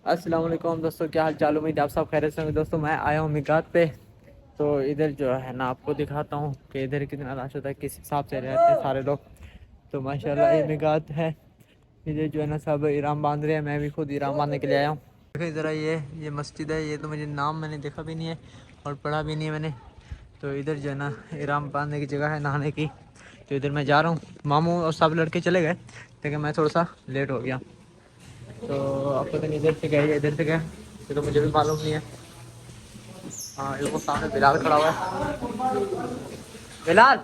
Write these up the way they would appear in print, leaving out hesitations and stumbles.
अस्सलाम वालेकुम दोस्तों, क्या हाल चाल। उम्मीद है आप सब खैरियत से होंगे। दोस्तों मैं आया हूँ मिगात पे। तो इधर जो है ना आपको दिखाता हूँ कि इधर कितना रश होता है, किस हिसाब से रहते हैं सारे लोग। तो माशाल्लाह ये मिगात है। इधर जो है ना सब इराम बांध रहे हैं, मैं भी खुद इराम बांधने के लिए आया हूँ। देखिए ज़रा ये मस्जिद है। ये तो मुझे नाम मैंने देखा भी नहीं है और पढ़ा भी नहीं है मैंने। तो इधर जो है ना इराम बांधने की जगह है, नहाने की। तो इधर मैं जा रहा हूँ। मामू और सब लड़के चले गए लेकिन मैं थोड़ा सा लेट हो गया। तो आपको तो इधर से गए, इधर से गए, ये तो मुझे भी मालूम नहीं है। हाँ ये वो सामने बिलाल खड़ा हुआ है। बिलाल,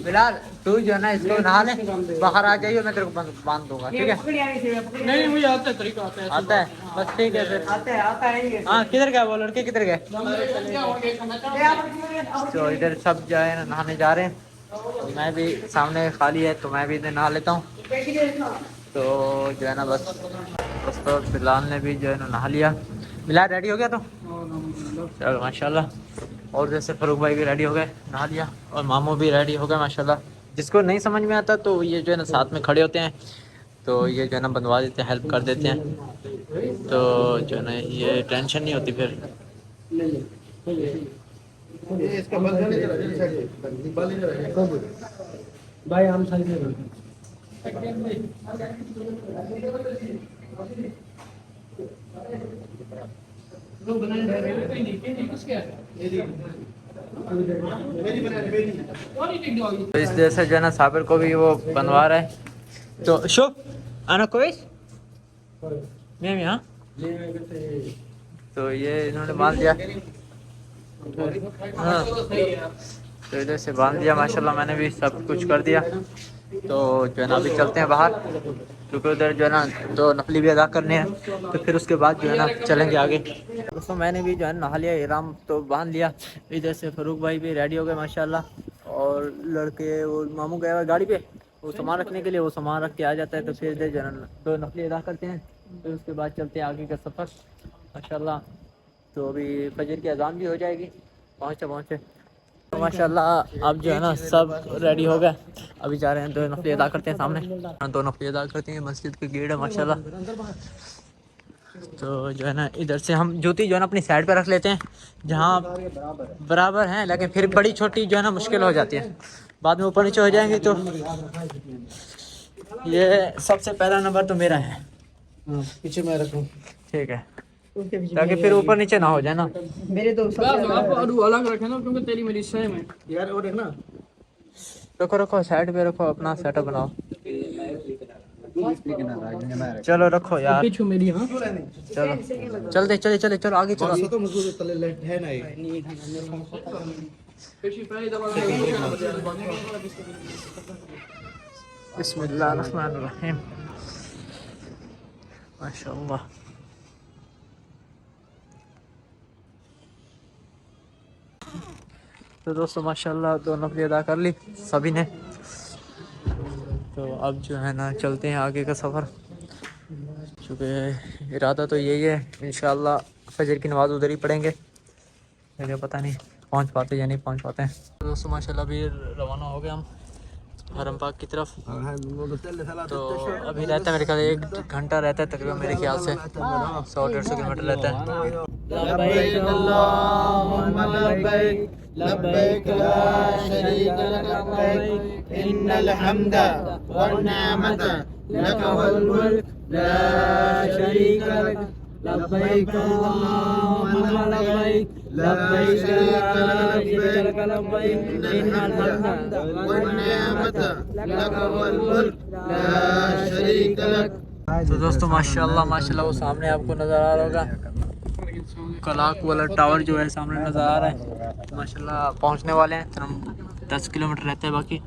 बिलाल तू जो है ना इसको नहा ले, बाहर आ जाइए, मैं तेरे को बांध दूंगा, ठीक है? नहीं मुझे आता है, तरीका आता है। आता है, बस ठीक है फिर। आता है। हाँ किधर गए वो लड़के, किधर गए? तो इधर सब जो है ना नहाने जा रहे हैं। तो मैं भी, सामने खाली है तो मैं भी इधर नहा लेता हूँ। तो जो है ना बस दोस्तों बिलाल ने भी जो है ना नहा लिया। बिलाल रेडी हो गया तो चलो माशाल्लाह। और जैसे फरूक भाई भी रेडी हो गए, नहा लिया। और मामू भी रेडी हो गए माशाल्लाह। जिसको नहीं समझ में आता तो ये जो है ना साथ में खड़े होते हैं, तो ये जो है ना बनवा देते हैं, हेल्प कर देते हैं। तो जो है ना ये टेंशन नहीं होती फिर। भाई हम साइड में तो इस जैसे जो है ना साबिर को भी वो बनवा रहा है। तो शुभ आना कोई मैं यहाँ। तो ये इन्होंने बांध दिया। हाँ तो इधर से बांध दिया माशाल्लाह, मैंने भी सब कुछ कर दिया। तो जो है ना अभी चलते हैं बाहर, क्योंकि उधर जो है ना तो नफली भी अदा करने हैं। तो फिर उसके बाद जो है ना चलेंगे आगे। दोस्तों मैंने भी जो है नहा लिया, इहराम तो बांध लिया। इधर से फरूक भाई भी रेडी हो गए माशाल्लाह। और लड़के वो मामू गए हुए गाड़ी पे वो सामान रखने के लिए, वो सामान रख के आ जाता है। तो फिर इधर जो है ना तो नफली अदा करते हैं, फिर उसके बाद चलते हैं आगे का सफ़र माशाल्लाह। तो अभी फजर की अजान भी हो जाएगी पहुँचते पहुँचते। तो माशाल्लाह अब जो है ना सब रेडी हो गए, अभी जा रहे हैं तो नफली अदा करते हैं सामने। तो नफली अदा करते हैं, मस्जिद की गेट है माशाल्लाह। तो जो है ना इधर से हम जूती जो है ना अपनी साइड पे रख लेते हैं, जहाँ बराबर हैं, लेकिन फिर बड़ी छोटी जो है ना मुश्किल हो जाती है, बाद में ऊपर नीचे हो जाएंगी। तो ये सबसे पहला नंबर तो मेरा है, पीछे मैं रखूं। ठीक है, ताकि फिर ऊपर नीचे ना हो जाए ना। मेरे दो आपको अलग रखे ना, क्योंकि तेरी मेरी सेम है यार। और देखना, रखो रखो साइड पे रखो, अपना सेटअप बनाओ। चलो रखो यार, पीछे मेरी। हाँ चलो चलते चले चले चलो आगे चलो। तो मुझे तले है ना ये। बिस्मिल्लाहिर्रहमानिर्रहीम माशाअल्लाह। तो दोस्तों माशाल्लाह दो नफली अदा कर ली सभी ने। तो अब जो है ना चलते हैं आगे का सफ़र, क्योंकि इरादा तो यही है इंशाअल्लाह फजर की नमाज़ उधर ही पढ़ेंगे, लेकिन पता नहीं पहुंच पाते या नहीं पहुंच पाते हैं। तो दोस्तों माशाल्लाह अभी रवाना हो गए हम हरम पाक की तरफ। तो अभी रहता है मेरे ख्याल 1 घंटा रहता है तकरीबन, मेरे ख्याल से 100-150 किलोमीटर रहता है। लब्बैक अल्लाहुम्मा लब्बैक, लब्बैक ला शरीका लक लब्बैक, इन्नल हम्दा वन निअमता लक वल मुल्क ला शरीका लक, लब्बैक अल्लाहुम्मा लब्बैक, लब्बैक ला शरीका लक लब्बैक, इन्नल हम्दा वन निअमता लक वल मुल्क ला शरीका लक। तो दोस्तों माशाल्लाह माशाल्लाह वो सामने आपको नज़र आ रहा होगा कलाक वाला टावर जो है सामने नज़र आ रहा है माशाल्लाह। पहुंचने वाले हैं, हम 10 किलोमीटर रहते हैं बाकी।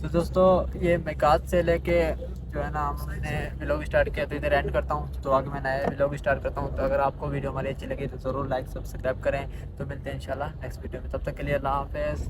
तो दोस्तों ये मिगात से लेके जो है ना हमने व्लॉग स्टार्ट किया, तो इधर एंड करता हूँ। तो आगे मैं नया व्लॉग स्टार्ट करता हूँ। तो अगर आपको वीडियो हमारी अच्छी लगी तो ज़रूर लाइक सब्सक्राइब करें। तो मिलते हैं इंशाल्लाह नेक्स्ट वीडियो में, तब तक के लिए अल्लाह हाफ़िज़।